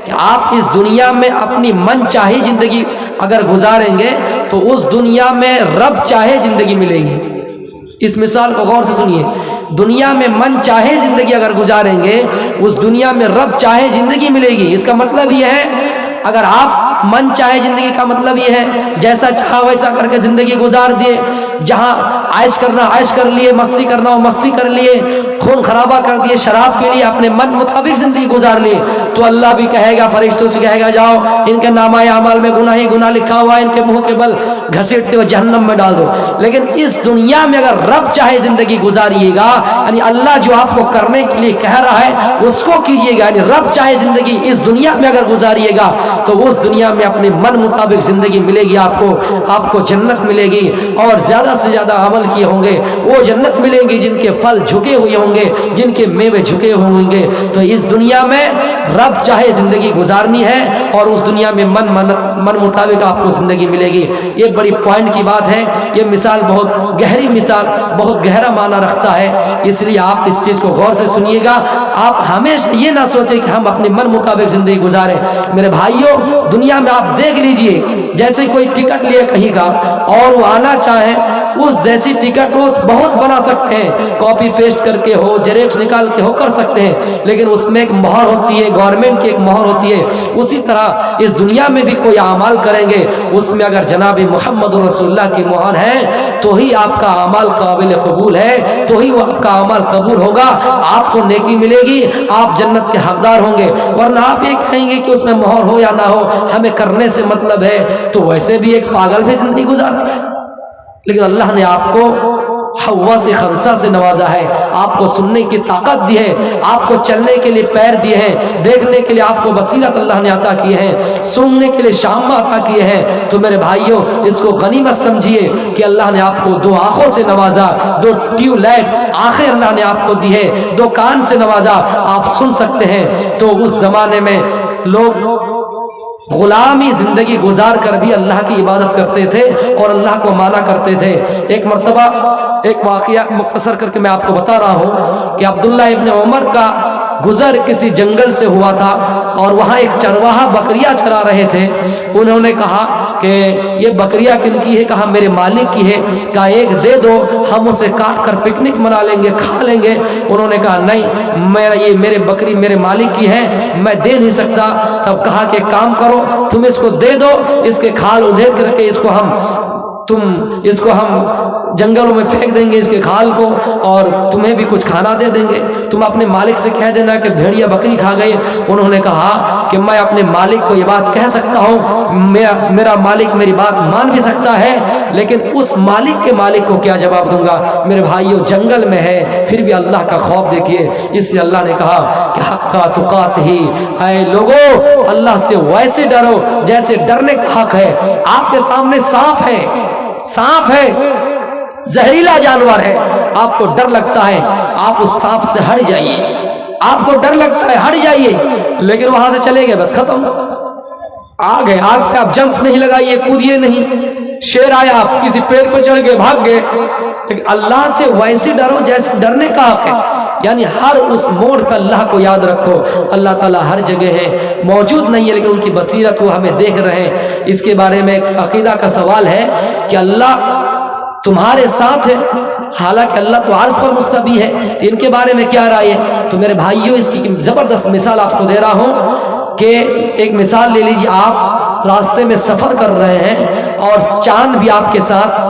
کہ آپ اس دنیا میں اپنی من چاہی زندگی اگر گزاریں گے تو اس دنیا میں رب چاہے زندگی ملے گی۔ اس مثال کو غور سے سنیے، دنیا میں من چاہے زندگی اگر گزاریں گے اس دنیا میں رب چاہے زندگی ملے گی۔ اس کا مطلب یہ ہے اگر آپ من چاہے زندگی کا مطلب یہ ہے جیسا چاہا ویسا کر کے زندگی گزار دیے، جہاں عائش کرنا عائش کر لیے، مستی کرنا ہو مستی کر لیے، خون خرابہ کر دیے شراب کے لیے، اپنے من مطابق زندگی گزار لی، تو اللہ بھی کہے گا، فرشتوں سے کہے گا جاؤ ان کے نامہ اعمال میں گناہ ہی گناہ لکھا ہوا ہے، ان کے منہ کے بل گھسیٹتے ہوئے جہنم میں ڈال دو۔ لیکن اس دنیا میں اگر رب چاہے زندگی گزاریے گا، یعنی اللہ جو آپ کو کرنے کے لیے کہہ رہا ہے اس کو کیجیے گا، یعنی رب چاہے زندگی اس دنیا میں اگر گزاریے گا تو اس دنیا میں اپنے من مطابق زندگی ملے گی، آپ کو جنت ملے گی، اور زیادہ سے زیادہ عمل کیے ہوں گے وہ جنت ملیں گی جن کے پھل جھکے ہوئے ہوں گے، جن کے میوے جھکے ہوں گے۔ تو اس دنیا میں رب چاہے زندگی گزارنی ہے اور اس دنیا میں من مطابق آپ کو زندگی ملے گی۔ یہ بڑی پوائنٹ کی بات ہے، یہ مثال بہت گہری مثال، بہت گہرا معنی رکھتا ہے، اس لیے آپ اس چیز کو غور سے سنیے گا۔ آپ ہمیشہ یہ نہ سوچیں کہ ہم اپنے من مطابق زندگی گزاریں۔ میرے بھائیوں، دنیا میں آپ دیکھ لیجئے، جیسے کوئی ٹکٹ لیے کہیں کا اور وہ آنا چاہیں اس جیسی ٹکٹ وہ بہت بنا سکتے ہیں، کاپی پیسٹ کر کے ہو، جیروکس نکال کے ہو کر سکتے ہیں، لیکن اس میں ایک مہر ہوتی ہے، گورنمنٹ کی ایک مہر ہوتی ہے۔ اسی طرح اس دنیا میں بھی کوئی اعمال کریں گے، اس میں اگر جناب محمد رسول اللہ کی مہر ہے تو ہی آپ کا اعمال قابل قبول ہے، تو ہی وہ آپ کا اعمال قبول ہوگا، آپ کو نیکی ملے گی، آپ جنت کے حقدار ہوں گے۔ ورنہ آپ یہ کہیں گے کہ اس میں مہر ہو یا نہ ہو ہمیں کرنے سے مطلب ہے، تو ویسے بھی ایک پاگل بھی زندگی گزارتا ہے۔ لیکن اللہ نے آپ کو حوا سے خمسہ سے نوازا ہے، آپ کو سننے کی طاقت دی ہے، آپ کو چلنے کے لیے پیر دیے ہیں، دیکھنے کے لیے آپ کو بصیرت اللہ نے عطا کیے ہیں، سننے کے لیے شامہ عطا کیے ہیں۔ تو میرے بھائیوں، اس کو غنیمت سمجھیے کہ اللہ نے آپ کو 2 آنکھوں سے نوازا، 2 ٹیوب لائٹ آنکھیں اللہ نے آپ کو دی ہے، 2 کان سے نوازا، آپ سن سکتے ہیں۔ تو اس زمانے میں لوگ غلامی زندگی گزار کر بھی اللہ کی عبادت کرتے تھے اور اللہ کو مانا کرتے تھے۔ ایک مرتبہ ایک واقعہ مختصر کر کے میں آپ کو بتا رہا ہوں کہ عبداللہ ابن عمر کا گزر کسی جنگل سے ہوا تھا اور وہاں ایک چرواہا بکریاں چرا رہے تھے۔ انہوں نے کہا کہ یہ بکریاں کن کی ہے؟ کہا میرے مالک کی ہے۔ کہا ایک دے دو، ہم اسے کاٹ کر پکنک منا لیں گے، کھا لیں گے۔ انہوں نے کہا نہیں، یہ میرے بکری میرے مالک کی ہے، میں دے نہیں سکتا۔ تب کہا کہ کام کرو، تم اس کو دے دو، اس کے کھال ادھیر کر کے اس کو ہم جنگلوں میں پھینک دیں گے اس کے کھال کو، اور تمہیں بھی کچھ کھانا دے دیں گے، تم اپنے مالک سے کہہ دینا کہ بھیڑیا بکری کھا گئی۔ انہوں نے کہا کہ میں اپنے مالک کو یہ بات کہہ سکتا ہوں، میرا مالک میری بات مان بھی سکتا ہے، لیکن اس مالک کے مالک کو کیا جواب دوں گا؟ میرے بھائیوں، جنگل میں ہے پھر بھی اللہ کا خوف دیکھیے، اس لیے اللہ نے کہا کہ حق تقات ہی، اے لوگوں اللہ سے ویسے ڈرو جیسے ڈرنے کا حق ہے۔ آپ کے سامنے سانپ ہے، زہریلا جانور ہے، آپ کو ڈر لگتا ہے، آپ اس سانپ سے ہٹ جائیے، آپ کو ڈر لگتا ہے ہٹ جائیے، لیکن وہاں سے چلے گئے، بس ختم، آگ ہے، آگ پہ آپ جمپ نہیں لگائیے، کودیے نہیں، شیر آیا آپ کسی پیڑ پہ چڑھ گئے، بھاگ گئے، لیکن اللہ سے ویسے ڈرو جیسے ڈرنے کا حق ہے۔ یعنی ہر اس موڑ پہ اللہ کو یاد رکھو، اللہ تعالیٰ ہر جگہ ہے، موجود نہیں ہے لیکن ان کی بصیرت وہ ہمیں دیکھ رہے ہیں۔ اس کے بارے میں ایک عقیدہ کا سوال ہے کہ اللہ تمہارے ساتھ ہے، حالانکہ اللہ تو عرش پر مستوی ہے، تو ان کے بارے میں کیا رائے ہے؟ تو میرے بھائیوں، اس کی زبردست مثال آپ کو دے رہا ہوں کہ ایک مثال لے لیجیے، آپ راستے میں سفر کر رہے ہیں اور چاند بھی آپ کے ساتھ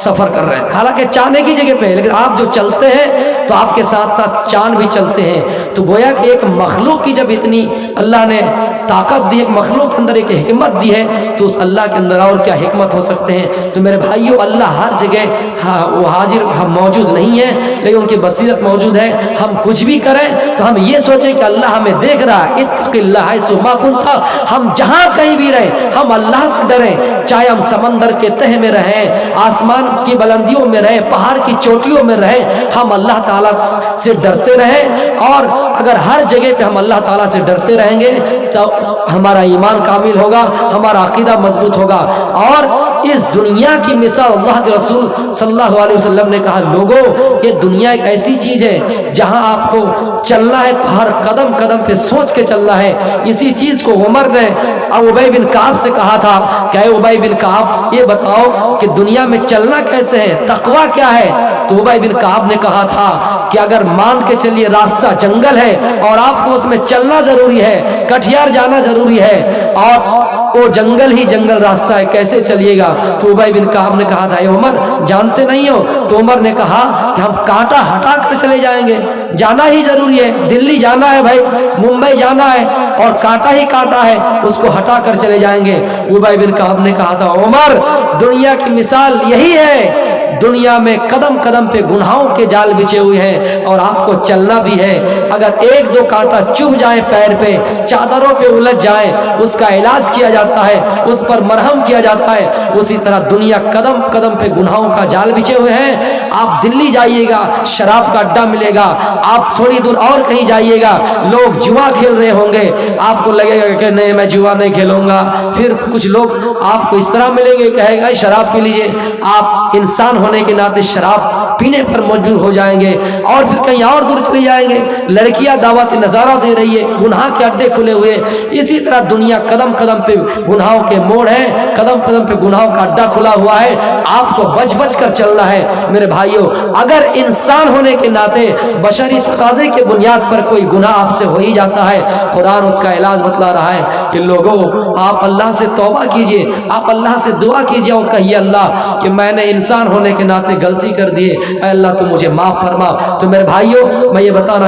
سفر کر رہے ہیں، حالانکہ چاند ایک ہی جگہ پہ ہے، لیکن آپ جو چلتے ہیں تو آپ کے ساتھ ساتھ چاند بھی چلتے ہیں۔ تو گویا کہ ایک مخلوق کی جب اتنی اللہ نے طاقت دی، ایک مخلوق کے اندر ایک حکمت دی ہے، تو اس اللہ کے اندر اور کیا حکمت ہو سکتے ہیں؟ تو میرے بھائیوں، اللہ ہر جگہ وہ حاضر ہم موجود نہیں ہیں، لیکن ان کی بصیرت موجود ہے۔ ہم کچھ بھی کریں تو ہم یہ سوچیں کہ اللہ ہمیں دیکھ رہا ہے، اتق اللہ حیث ما کنت، ہم جہاں کہیں بھی رہیں ہم اللہ سے ڈریں، چاہے ہم سمندر کے تہ میں رہیں، آسمان کی بلندیوں میں رہیں، پہاڑ کی چوٹیوں میں رہیں، ہم اللہ تعالیٰ سے ڈرتے رہیں۔ اور اگر ہر جگہ پہ ہم اللہ تعالیٰ سے ڈرتے رہیں گے تو ہمارا ایمان کامل ہوگا، ہمارا عقیدہ مضبوط ہوگا، اور اس دنیا کی مثال اللہ کے رسول صلی اللہ علیہ وسلم نے کہا لوگوں یہ دنیا ایک ایسی چیز ہے جہاں آپ کو چلنا ہے تو ہر قدم قدم پہ سوچ کے چلنا ہے. اسی چیز کو عمر نے ابی بن کعب سے کہا تھا کہ اے ابی بن کعب یہ بتاؤ کہ دنیا میں چلنا کیسے ہے, تقویٰ کیا ہے؟ تو ابی بن کعب نے کہا تھا کہ اگر مان کے چلیے راستہ جنگل ہے اور آپ کو اس میں چلنا ضروری ہے, کٹھیار جانا ضروری ہے اور وہ جنگل ہی جنگل راستہ ہے, کیسے چلیے گا؟ تو ابی بن کعب نے کہا تھا اے عمر جانتے نہیں ہو؟ تو عمر نے کہا کہ ہم کانٹا ہٹا کر چلے جائیں گے, جانا ہی ضروری ہے, دلی جانا ہے بھائی, ممبئی جانا ہے اور کانٹا ہی کانٹا ہے, اس کو ہٹا کر چلے جائیں گے. ابی بن کعب نے کہا تھا عمر دنیا کی مثال یہی ہے, دنیا میں قدم قدم پہ گناہوں کے جال بچھے ہوئے ہیں اور آپ کو چلنا بھی ہے. اگر ایک دو کانٹا چبھ جائیں پیر پہ, چادروں پہ الجھ جائیں, اس کا علاج کیا جاتا ہے, اس پر مرہم کیا جاتا ہے. اسی طرح دنیا قدم قدم پہ گناہوں کا جال بچھے ہوئے ہیں. آپ دلی جائیے گا شراب کا اڈا ملے گا, آپ تھوڑی دور اور کہیں جائیے گا لوگ جوا کھیل رہے ہوں گے, آپ کو لگے گا کہ نہیں میں جوا نہیں کھیلوں گا. پھر کچھ لوگ آپ کو اس طرح ملیں گے کہے گا شراب پی لیجئے, آپ انسان ہونے کے ناطے شراب پینے پر مجبور ہو جائیں گے اور پھر کہیں اور دور چلے جائیں گے. لڑکیاں دعوت نظارہ دے رہی ہے, گناہ کے اڈے کھلے ہوئے. اسی طرح دنیا قدم قدم پہ گناہوں کے موڑ ہے, قدم قدم پہ گناہوں کا اڈا کھلا ہوا ہے. آپ کو بچ بچ کر چلنا ہے میرے بھائیوں. اگر انسان ہونے کے ناطے بشری تقاضے کے بنیاد پر کوئی گناہ آپ سے ہو ہی جاتا ہے, قرآن اس کا علاج بتلا رہا ہے کہ لوگوں آپ اللہ سے توبہ کیجئے, آپ اللہ سے دعا کیجئے اور کہیے اللہ کہ میں نے انسان ہونے کے ناطے غلطی کر دیے, اے اللہ تو مجھے معاف فرما. تو میرے بھائیوں میں یہ بتا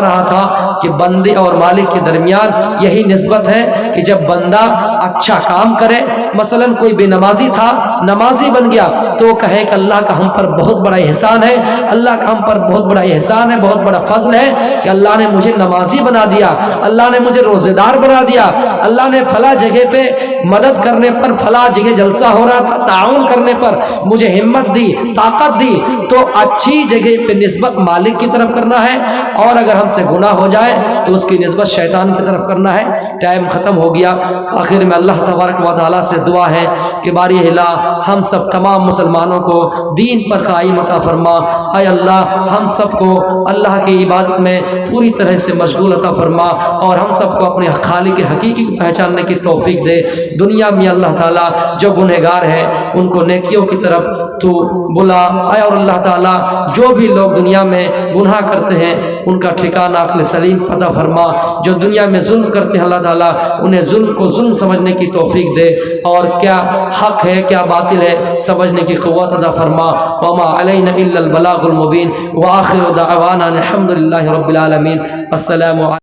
رہا تھا کہ بندے اور مالک کے درمیان یہی نسبت ہے کہ جب بندہ اچھا کام کرے, مثلا کوئی بے نمازی تھا نمازی بن گیا, تو وہ کہے کہ اللہ کا ہم پر بہت بڑا احسان ہے, اللہ کا ہم پر بہت بڑا احسان ہے, بہت بڑا فضل ہے کہ اللہ نے مجھے نمازی بنا دیا, اللہ نے مجھے روزے دار بنا دیا, اللہ نے فلاں جگہ پہ مدد کرنے پر, فلاں جگہ جلسہ ہو رہا تھا تعاون کرنے پر مجھے ہمت دی, طاقت دی. تو اچھی جگہ پہ نسبت مالک کی طرف کرنا ہے, اور اگر ہم سے گناہ ہو جائے تو اس کی نسبت شیطان کی طرف کرنا ہے. ٹائم ختم ہو گیا. آخر میں اللہ تبارک و تعالیٰ سے دعا ہے کہ باری الہ ہم سب تمام مسلمانوں کو دین پر قائم عطا فرما. اے اللہ ہم سب کو اللہ کی عبادت میں پوری طرح سے مشغول عطا فرما, اور ہم سب کو اپنے خالق حقیقی کو پہچاننے کی توفیق دے. دنیا میں اللہ تعالیٰ جو گنہگار ہیں ان کو نیکیوں کی طرف تو بلا. اے اور اللہ تعالیٰ جو بھی لوگ دنیا میں گناہ کرتے ہیں ان کا ٹھکانہ عقل سلیم عطا فرما. جو دنیا میں ظلم کرتے ہیں اللہ تعالیٰ انہیں ظلم کو ظلم سمجھنے کی توفیق دے, اور کیا حق ہے کیا باطل ہے سمجھنے کی قوت عطا فرما. وما علینا الا البلاغ المبین. وآخر دعوانا الحمد للہ رب العالمین. السلام علیکم.